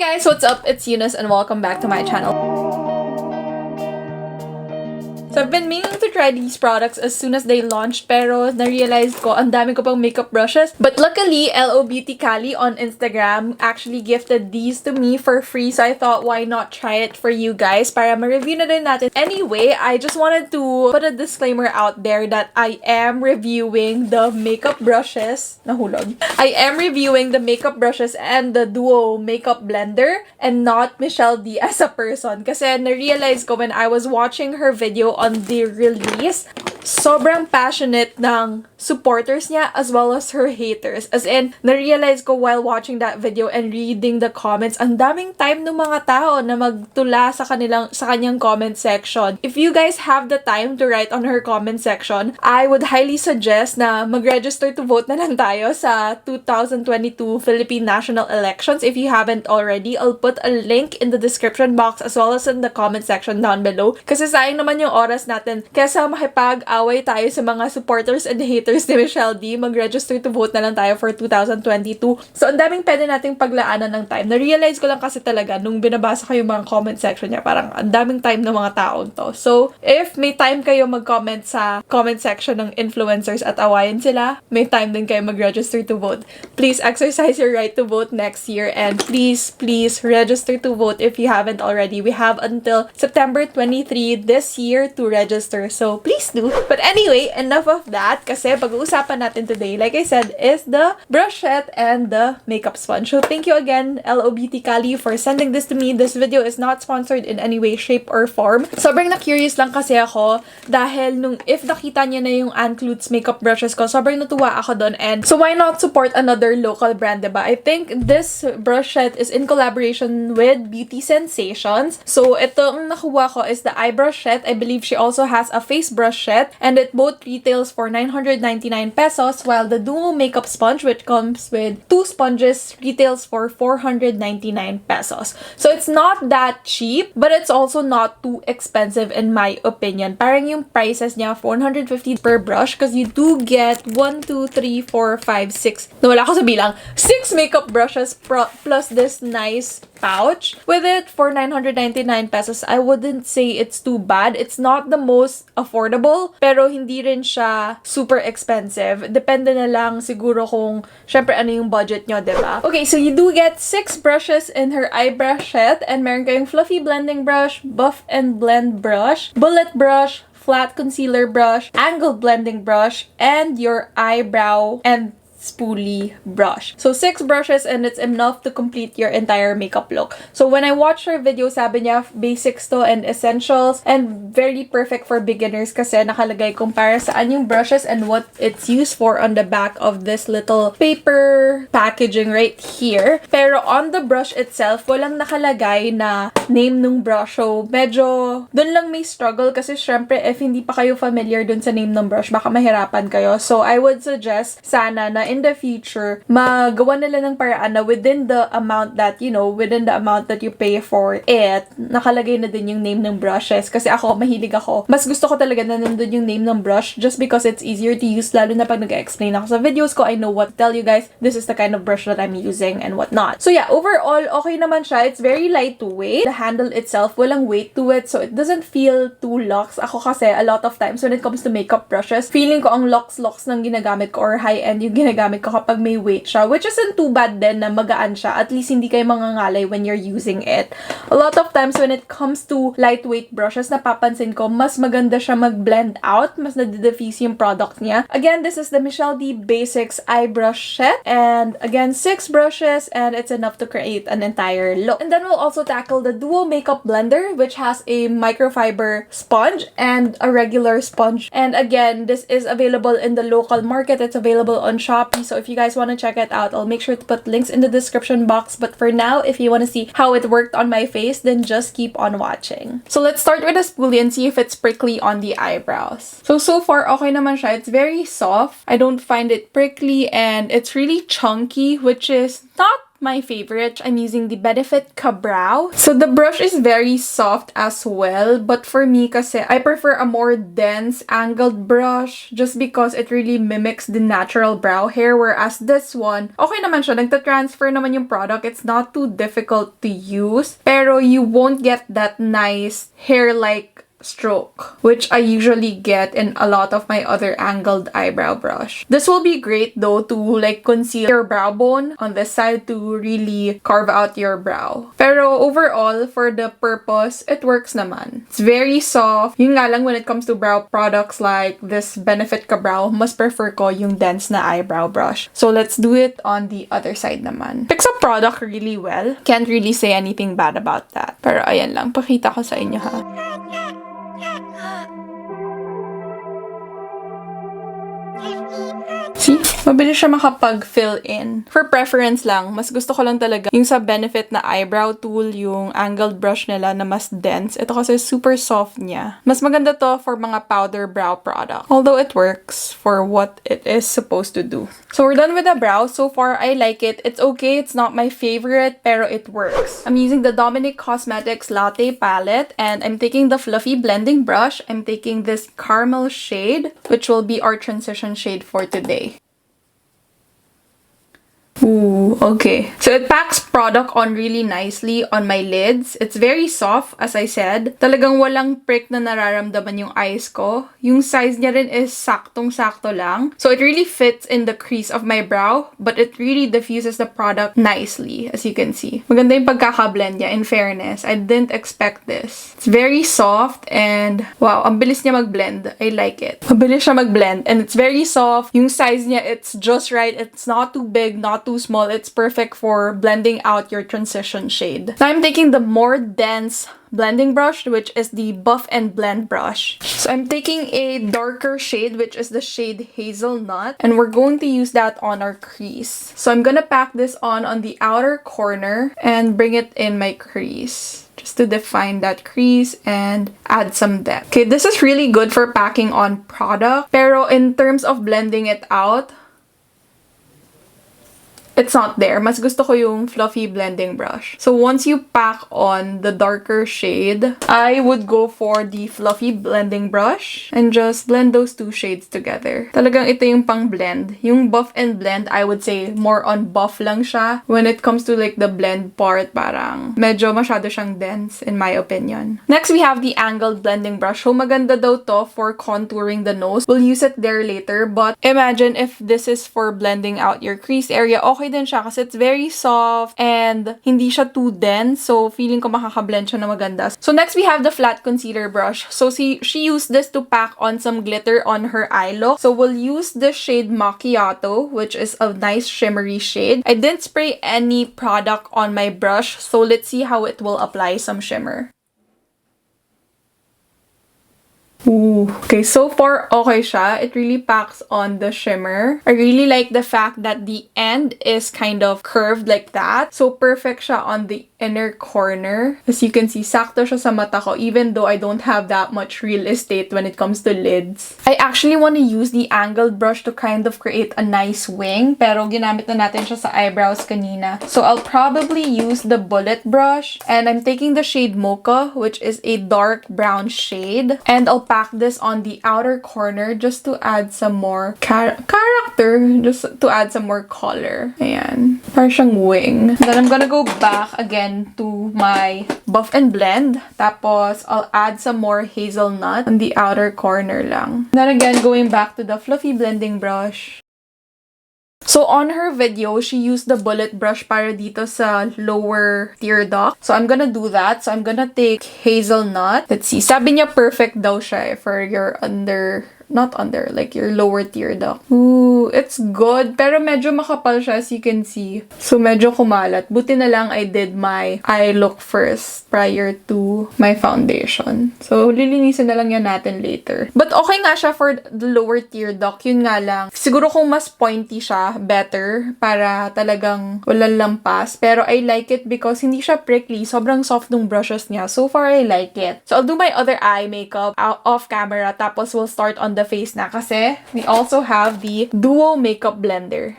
guys, what's up? It's Eunice and welcome back to my channel. So I've been meaning to try these products as soon as they launched pero na-realize ko ang dami ko pang makeup brushes. But luckily, LO Beauty Cali on Instagram actually gifted these to me for free. So I thought, why not try it for you guys para ma-review na din natin. Anyway, I just wanted to put a disclaimer out there that I am reviewing the makeup brushes. Nahulog. I am reviewing the makeup brushes and the Duo makeup blender and not Michelle D as a person. Kasi na-realize ko when I was watching her video on the release, sobrang passionate ng supporters niya as well as her haters. As in, na-realize ko while watching that video and reading the comments, ang daming time ng mga tao na magtula sa kanyang comment section. If you guys have the time to write on her comment section, I would highly suggest na mag-register to vote na lang tayo sa 2022 Philippine National Elections. If you haven't already, I'll put a link in the description box as well as in the comment section down below. Kasi sayang naman yung oras natin. Kesa makipag-away tayo sa mga supporters and haters ni Michelle D, mag-register to vote na lang tayo for 2022. So, ang daming pwede nating paglaanan ng time. Na-realize ko lang kasi talaga nung binabasa ko yung mga comment section niya, parang ang daming time ng mga taong to. So, if may time kayo mag-comment sa comment section ng influencers at awayan sila, may time din kayo mag-register to vote. Please exercise your right to vote next year and please register to vote if you haven't already. We have until September 23 this year to register. So, please do. But anyway, enough of that kasi pag-uusapan natin today, like I said, is the brushette and the makeup sponge. So, thank you again, LO Beauty Cali, for sending this to me. This video is not sponsored in any way, shape, or form. Sobrang na-curious lang kasi ako dahil if nakita niya na yung Anklutz makeup brushes ko, sobrang natuwa ako doon. And so, why not support another local brand, diba? I think this brushette is in collaboration with Beauty Sensations. So, itong nakuha ko is the eye brushette. I believe she also has a face brushette and it both retails for 999 pesos while the Duo makeup sponge, which comes with 2 sponges, retails for 499 pesos. So it's not that cheap, but it's also not too expensive in my opinion. Parang yung prices niya, 450 per brush because you do get 1, 2, 3, 4, 5, 6. Nawala ko sa bilang. 6 makeup brushes plus this nice pouch with it for 999 pesos. I wouldn't say it's too bad. It's not the most affordable, pero hindi rin siya super expensive. Depende na lang siguro kung syempre ano yung budget nyo, diba? Okay, so you do get 6 brushes in her eye brushette and meron kayong fluffy blending brush, buff and blend brush, bullet brush, flat concealer brush, angle blending brush, and your eyebrow and spoolie brush. So 6 brushes and it's enough to complete your entire makeup look. So when I watched her video, sabi niya basics to and essentials and very perfect for beginners kasi nakalagay kung para saan yung brushes and what it's used for on the back of this little paper packaging right here. Pero on the brush itself, walang nakalagay na name nung brush. So medyo dun lang may struggle kasi syempre if hindi pa kayo familiar dun sa name ng brush, baka mahirapan kayo. So I would suggest sana na in the future, magawa nila ng paraan na within the amount that you pay for it, nakalagay na din yung name ng brushes. Kasi ako, mahilig ako. Mas gusto ko talaga na nandun yung name ng brush just because it's easier to use, lalo na pag nag-explain ako sa videos ko, I know what to tell you guys. This is the kind of brush that I'm using and whatnot. So yeah, overall, okay naman siya. It's very lightweight. The handle itself, walang weight to it, so it doesn't feel too luxe. Ako kasi, a lot of times when it comes to makeup brushes, feeling ko ang luxe ng ginagamit ko or high-end yung ginagamit ko kapag may weight siya, which isn't too bad din na magaan siya. At least hindi kayo mangangalay when you're using it. A lot of times when it comes to lightweight brushes, napapansin ko, mas maganda siya mag-blend out, mas nadi-diffuse yung product niya. Again, this is the Michelle D Basics Eye Brush Set. And again, 6 brushes and it's enough to create an entire look. And then we'll also tackle the Duo Makeup Blender, which has a microfiber sponge and a regular sponge. And again, this is available in the local market. It's available on Shopee. So if you guys want to check it out, I'll make sure to put links in the description box. But for now, if you want to see how it worked on my face, then just keep on watching. So let's start with a spoolie and see if it's prickly on the eyebrows. So far, okay naman siya. It's very soft. I don't find it prickly and it's really chunky, which is not my favorite. I'm using the Benefit Ka-Brow. So the brush is very soft as well, but for me kasi, I prefer a more dense angled brush just because it really mimics the natural brow hair, whereas this one, okay naman siya. Nagta-transfer naman yung product. It's not too difficult to use, pero you won't get that nice hair-like stroke, which I usually get in a lot of my other angled eyebrow brush. This will be great though to like conceal your brow bone on this side to really carve out your brow. Pero overall, for the purpose, it works naman. It's very soft. Yun nga lang when it comes to brow products like this Benefit Ka-Brow, mas prefer ko yung dense na eyebrow brush. So let's do it on the other side naman. Picks up product really well. Can't really say anything bad about that. Pero ayan lang, pakita ko sa inyo ha. See? Mabilis siya makapag-fill in. For preference lang, mas gusto ko lang talaga yung sa Benefit na eyebrow tool, yung angled brush nila na mas dense. Ito kasi super soft niya. Mas maganda to for mga powder brow product. Although it works for what it is supposed to do. So we're done with the brow. So far, I like it. It's okay. It's not my favorite, pero it works. I'm using the Dominic Cosmetics Latte palette, and I'm taking the fluffy blending brush. I'm taking this caramel shade, which will be our transition shade for today. Ooh, okay. So it packs product on really nicely on my lids. It's very soft, as I said. Talagang walang prick na nararamdaman yung eyes ko. Yung size niya rin is saktong-sakto lang. So it really fits in the crease of my brow, but it really diffuses the product nicely, as you can see. Maganda yung pagkaka-blend niya, in fairness. I didn't expect this. It's very soft and wow, ang bilis niya mag-blend. I like it. Mabilis siya mag-blend and it's very soft. Yung size niya, it's just right. It's not too big, not too small. It's perfect for blending out your transition shade. Now I'm taking the more dense blending brush, which is the Buff and Blend brush. So I'm taking a darker shade, which is the shade Hazelnut, and we're going to use that on our crease. So I'm gonna pack this on the outer corner and bring it in my crease, just to define that crease and add some depth. Okay, this is really good for packing on product, pero in terms of blending it out, it's not there. Mas gusto ko yung fluffy blending brush. So once you pack on the darker shade, I would go for the fluffy blending brush and just blend those two shades together. Talagang ito yung pang blend. Yung Buff and Blend, I would say more on buff lang siya. When it comes to like the blend part, parang medyo masyado siyang dense in my opinion. Next, we have the angled blending brush. So maganda daw to for contouring the nose. We'll use it there later, but imagine if this is for blending out your crease area, okay din siya kasi it's very soft and hindi siya too dense. So, feeling ko makaka-blend siya na maganda. So, next we have the flat concealer brush. So, she used this to pack on some glitter on her eye look. So, we'll use the shade Macchiato, which is a nice shimmery shade. I didn't spray any product on my brush. So, let's see how it will apply some shimmer. Ooh, okay, so far, okay siya. It really packs on the shimmer. I really like the fact that the end is kind of curved like that. So, perfect siya on the inner corner. As you can see, sakto siya sa mata ko, even though I don't have that much real estate when it comes to lids. I actually want to use the angled brush to kind of create a nice wing, pero ginamit na natin siya sa eyebrows kanina. So, I'll probably use the bullet brush, and I'm taking the shade Mocha, which is a dark brown shade, and I'll pack this on the outer corner just to add some more character, just to add some more color. Ayan. Parang siyang wing. Then I'm gonna go back again to my Buff and Blend. Tapos, I'll add some more hazelnut on the outer corner lang. Then again, going back to the fluffy blending brush. So, on her video, she used the bullet brush para dito sa lower tear duct. So, I'm gonna do that. So, I'm gonna take hazelnut. Let's see. Sabi niya perfect daw siya for your not under, like your lower tear duct. Ooh, it's good. Pero medyo makapal siya, as you can see. So, medyo kumalat. Buti na lang I did my eye look first prior to my foundation. So, lilinisin na lang yan natin later. But okay nga siya for the lower tear duct. Yun nga lang. Siguro kung mas pointy siya, better. Para talagang walang lampas. Pero I like it because hindi siya prickly. Sobrang soft ng brushes niya. So far, I like it. So, I'll do my other eye makeup off camera. Tapos, we'll start on the face na kasi we also have the Duo Makeup Blender.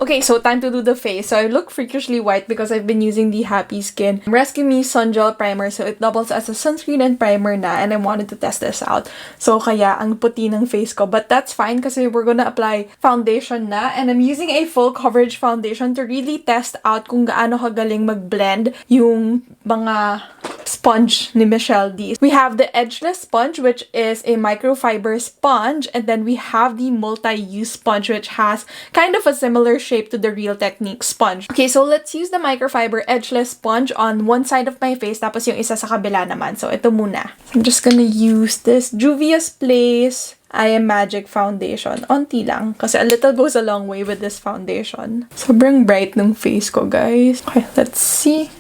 Okay, so time to do the face. So I look freakishly white because I've been using the Happy Skin Rescue Me Sun Gel Primer. So it doubles as a sunscreen and primer na, and I wanted to test this out. So kaya ang puti ng face ko. But that's fine kasi we're gonna apply foundation na. And I'm using a full coverage foundation to really test out kung gaano kagaling mag-blend yung mga sponge ni Michelle D. We have the edgeless sponge, which is a microfiber sponge, and then we have the multi-use sponge, which has kind of a similar shape to the Real Technique sponge. Okay, so let's use the microfiber edgeless sponge on one side of my face, tapos yung isa sa kabila naman. So ito muna. I'm just gonna use this Juvia's Place I Am Magic foundation. Onti lang, kasi a little goes a long way with this foundation. Sobrang bright ng face ko, guys. Okay, let's see.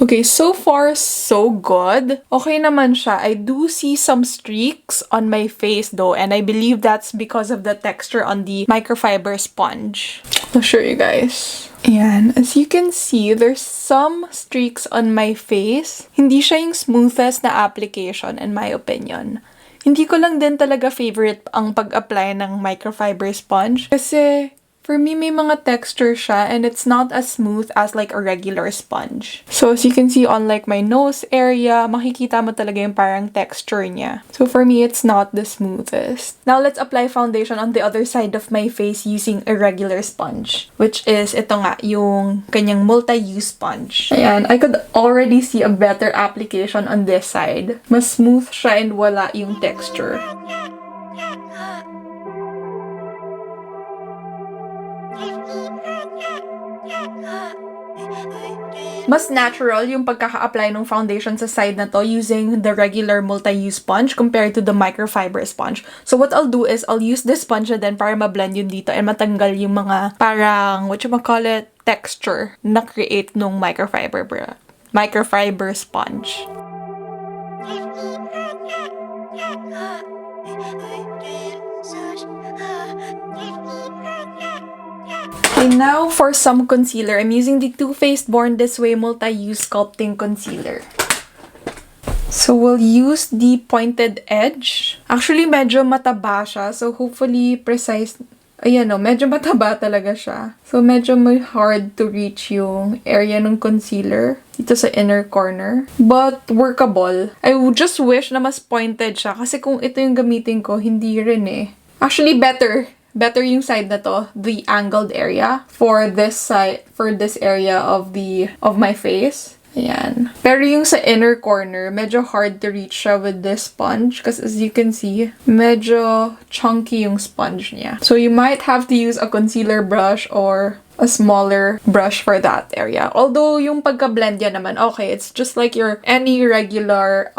Okay, so far, so good. Okay naman siya. I do see some streaks on my face though, and I believe that's because of the texture on the microfiber sponge. I'll show you guys. Ayan. As you can see, there's some streaks on my face. Hindi siya yung smoothest na application in my opinion. Hindi ko lang din talaga favorite ang pag-apply ng microfiber sponge kasi for me, may mga texture siya and it's not as smooth as like a regular sponge. So as you can see on like my nose area, makikita mo talaga yung parang texture niya. So for me, it's not the smoothest. Now let's apply foundation on the other side of my face using a regular sponge, which is ito nga, yung kanyang multi-use sponge. Ayan, I could already see a better application on this side. Mas smooth siya and wala yung texture. Mas natural yung pagkaka-apply ng foundation sa side na to using the regular multi-use sponge compared to the microfiber sponge. So what I'll do is I'll use this sponge na din para ma-blend yun dito and matanggal yung mga parang, whatchamacallit, texture na create nung microfiber sponge. Okay, now for some concealer. I'm using the Too Faced Born This Way Multi-Use Sculpting Concealer. So we'll use the pointed edge. Actually, medyo mataba siya. So hopefully precise. Ayan o, medyo mataba talaga siya. So medyo may hard to reach yung area ng concealer dito sa inner corner. But workable. I would just wish na mas pointed siya. Kasi kung ito yung gamitin ko, hindi rin eh. Actually, better yung side na to, the angled area for this side, for this area of my face. Ayan. Pero yung sa inner corner, medyo hard to reach siya with this sponge because as you can see, medyo chunky yung sponge niya. So you might have to use a concealer brush or a smaller brush for that area. Although yung pagka-blend yan naman, okay, it's just like your any regular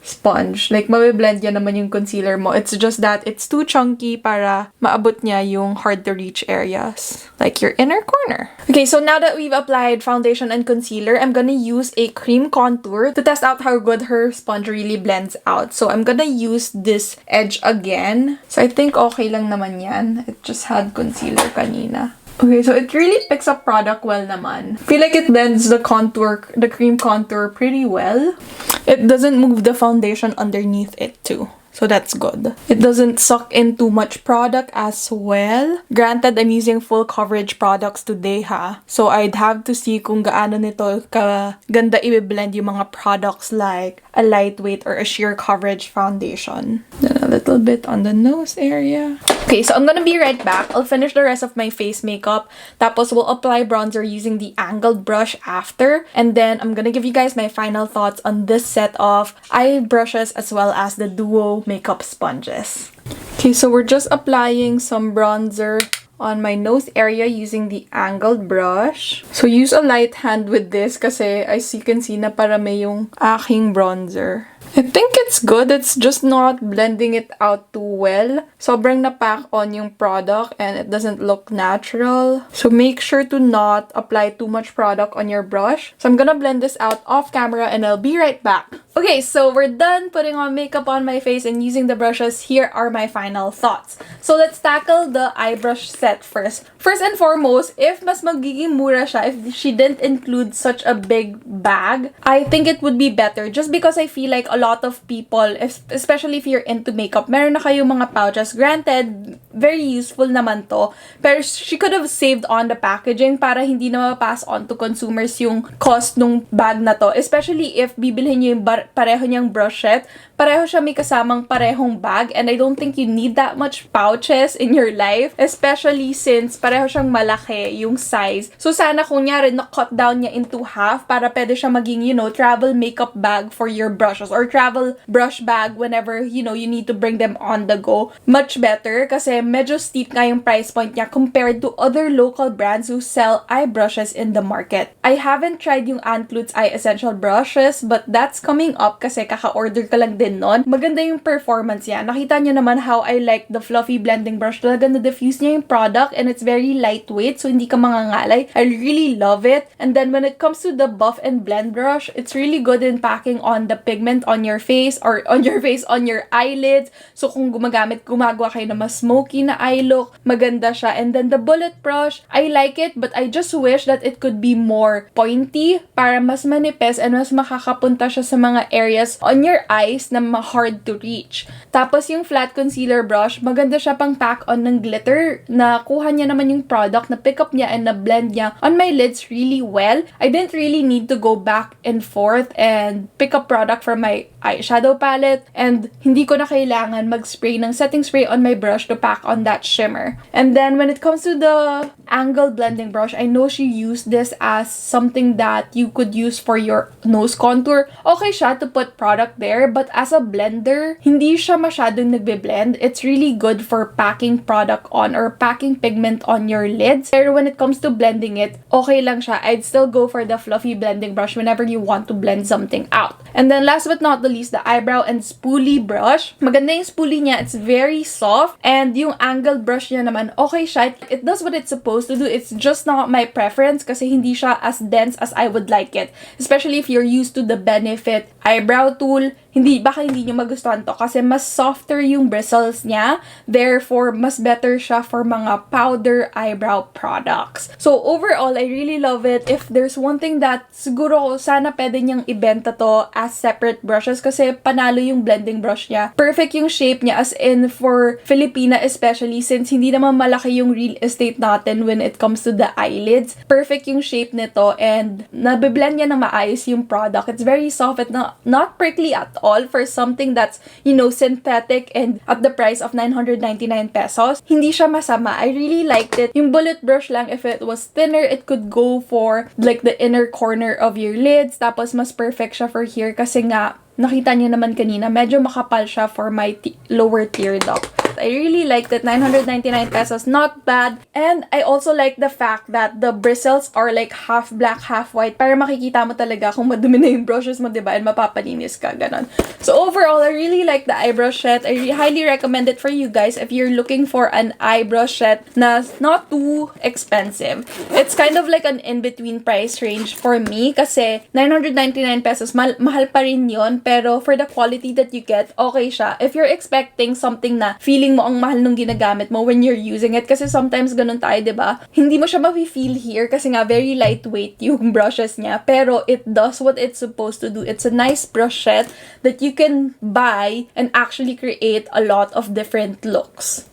sponge. Like, mabiblend yan naman yung concealer mo. It's just that it's too chunky para maabot niya yung hard-to-reach areas. Like your inner corner. Okay, so now that we've applied foundation and concealer, I'm gonna use a cream contour to test out how good her sponge really blends out. So I'm gonna use this edge again. So I think okay lang naman yan. It just had concealer kanina. Okay, so it really picks up product well naman. I feel like it blends the contour, the cream contour pretty well. It doesn't move the foundation underneath it too. So that's good. It doesn't suck in too much product as well. Granted, I'm using full coverage products today ha. So I'd have to see kung gaano nito ganda i-blend yung mga products like a lightweight or a sheer coverage foundation. Then a little bit on the nose area. Okay, so I'm gonna be right back. I'll finish the rest of my face makeup. Tapos we'll apply bronzer using the angled brush after. And then I'm gonna give you guys my final thoughts on this set of eye brushes as well as the duo makeup sponges. Okay, so we're just applying some bronzer on my nose area using the angled brush. So use a light hand with this kasi as you can see na parami yung aking bronzer. I think it's good. It's just not blending it out too well. Sobrang napack on yung product and it doesn't look natural. So make sure to not apply too much product on your brush. So I'm gonna blend this out off camera and I'll be right back. Okay, so we're done putting on makeup on my face and using the brushes. Here are my final thoughts. So let's tackle the eye brush set first. First and foremost, if mas magiging mura siya, if she didn't include such a big bag, I think it would be better. Just because I feel like a lot of people, especially if you're into makeup, meron na kayong mga pouches. Granted, very useful naman to. Pero she could have saved on the packaging para hindi na mapass on to consumers yung cost nung bag na to. Especially if bibilhin nyo yung pareho niyang brush set, pareho siya may kasamang parehong bag, and I don't think you need that much pouches in your life, especially since pareho siyang malaki yung size. So sana kunyari na-cut down niya into half para pwede siya maging, travel makeup bag for your brushes or travel brush bag whenever, you need to bring them on the go. Much better kasi medyo steep nga yung price point niya compared to other local brands who sell eye brushes in the market. I haven't tried yung Antluts Eye Essential brushes, but that's coming up kasi kaka-order ka lang din nun. Maganda yung performance niya. Nakita niyo naman how I like the fluffy blending brush. Talaga na-diffuse niya yung product and it's very lightweight so hindi ka mangangalay. I really love it. And then when it comes to the buff and blend brush, it's really good in packing on the pigment on your face or on your eyelids. So kung gumagawa kayo na mas smoky na eye look, maganda siya. And then the bullet brush, I like it but I just wish that it could be more pointy para mas manipis and mas makakapunta siya sa mga areas on your eyes na hard to reach. Tapos yung flat concealer brush, maganda siya pang pack on ng glitter. Nakuha niya naman yung product, na pick up niya and na blend niya on my lids really well. I didn't really need to go back and forth and pick up product from my eyeshadow palette, and hindi ko na kailangan mag-spray ng setting spray on my brush to pack on that shimmer. And then when it comes to the angle blending brush, I know she used this as something that you could use for your nose contour. Okay siya to put product there, but as a blender, hindi siya masyadong nagbe-blend. It's really good for packing product on or packing pigment on your lids. Pero when it comes to blending it, okay lang siya. I'd still go for the fluffy blending brush whenever you want to blend something out. And then last but not the least, the eyebrow and spoolie brush. Maganda yung spoolie niya. It's very soft. And yung angled brush niya naman, okay siya. It does what it's supposed to do. It's just not my preference kasi hindi siya as dense as I would like it. Especially if you're used to the Benefit eyebrow tool. Baka hindi nyo magustuhan to kasi mas softer yung bristles niya. Therefore, mas better siya for mga powder eyebrow products. So, overall, I really love it. If there's one thing that siguro sana pwede niyang ibenta to as separate brushes kasi panalo yung blending brush niya. Perfect yung shape niya as in for Filipina especially since hindi naman malaki yung real estate natin when it comes to the eyelids. Perfect yung shape nito and nabiblend niya na maayos yung product. It's very soft at not prickly at all for something that's, synthetic and at the price of 999 pesos. Hindi siya masama. I really liked it. Yung bullet brush lang, if it was thinner, it could go for like the inner corner of your lids. Tapos mas perfect siya for here kasi nga, nakita niyo naman kanina, medyo makapal siya for my lower tear duct. I really liked it. 999 pesos. Not bad. And I also like the fact that the bristles are like half black, half white. Para makikita mo talaga kung madumi na yung brushes mo, diba? And mapapalinis ka. Ganon. So overall, I really like the eyebrow set. I highly recommend it for you guys if you're looking for an eyebrow set na not too expensive. It's kind of like an in-between price range for me kasi 999 pesos, mahal pa rin yun. Pero for the quality that you get, okay siya. If you're expecting something na feeling mo ang mahal nung ginagamit mo when you're using it, kasi sometimes ganun tayo, diba? Hindi mo siya ma-feel here kasi nga very lightweight yung brushes niya. Pero it does what it's supposed to do. It's a nice brush set that you can buy and actually create a lot of different looks.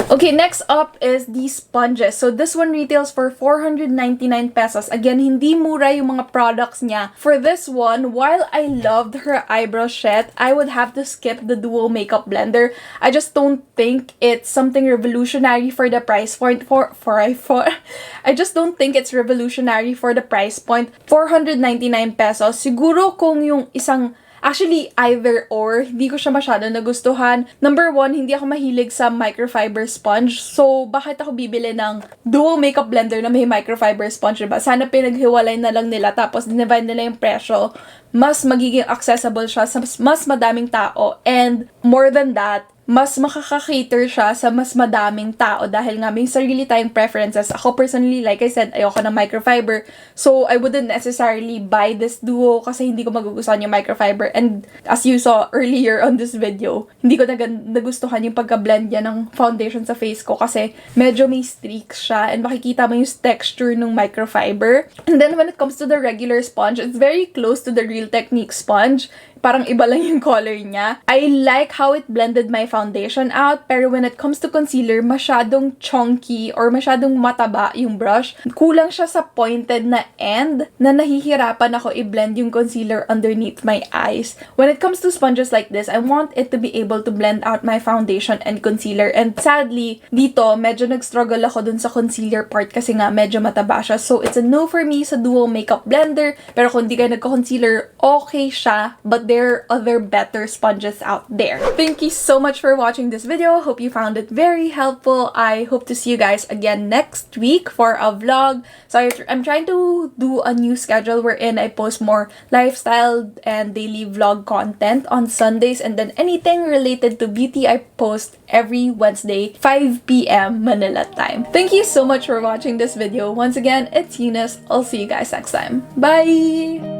Okay, next up is these sponges. So this one retails for 499 pesos. Again, hindi mura yung mga products niya. For this one, while I loved her eyebrow set, I would have to skip the duo makeup blender. I just don't think it's something revolutionary for the price point. I just don't think it's revolutionary for the price point. 499 pesos. Siguro kung yung isang actually, either or, hindi ko siya masyado nagustuhan. Number one, hindi ako mahilig sa microfiber sponge. So, bakit ako bibili ng duo makeup blender na may microfiber sponge, diba? Sana pinaghiwalay na lang nila tapos dinivide nila yung presyo. Mas magiging accessible siya sa mas madaming tao. And more than that, mas makaka-cater siya sa mas madaming tao dahil nga may sarili tayong preferences. Ako personally, like I said, ayoko ng microfiber. So, I wouldn't necessarily buy this duo kasi hindi ko magugustuhan yung microfiber. And as you saw earlier on this video, hindi ko nagustuhan yung pagka-blend niya ng foundation sa face ko kasi medyo may streaks siya and makikita mo yung texture ng microfiber. And then when it comes to the regular sponge, it's very close to the Real Technique sponge. Parang iba lang yung color niya. I like how it blended my foundation out, pero when it comes to concealer, masyadong chunky or masyadong mataba yung brush. Kulang siya sa pointed na end na nahihirapan ako i-blend yung concealer underneath my eyes. When it comes to sponges like this, I want it to be able to blend out my foundation and concealer. And sadly, dito, medyo nag-struggle ako dun sa concealer part kasi nga medyo mataba siya. So, it's a no for me sa Duo Makeup Blender. Pero kung di kayo nagko-concealer, okay siya. But there are other better sponges out there. Thank you so much for watching this video. Hope you found it very helpful. I hope to see you guys again next week for a vlog. So I'm trying to do a new schedule wherein I post more lifestyle and daily vlog content on Sundays, and then anything related to beauty I post every Wednesday, 5 p.m. Manila time. Thank you so much for watching this video. Once again, it's Eunice. I'll see you guys next time. Bye!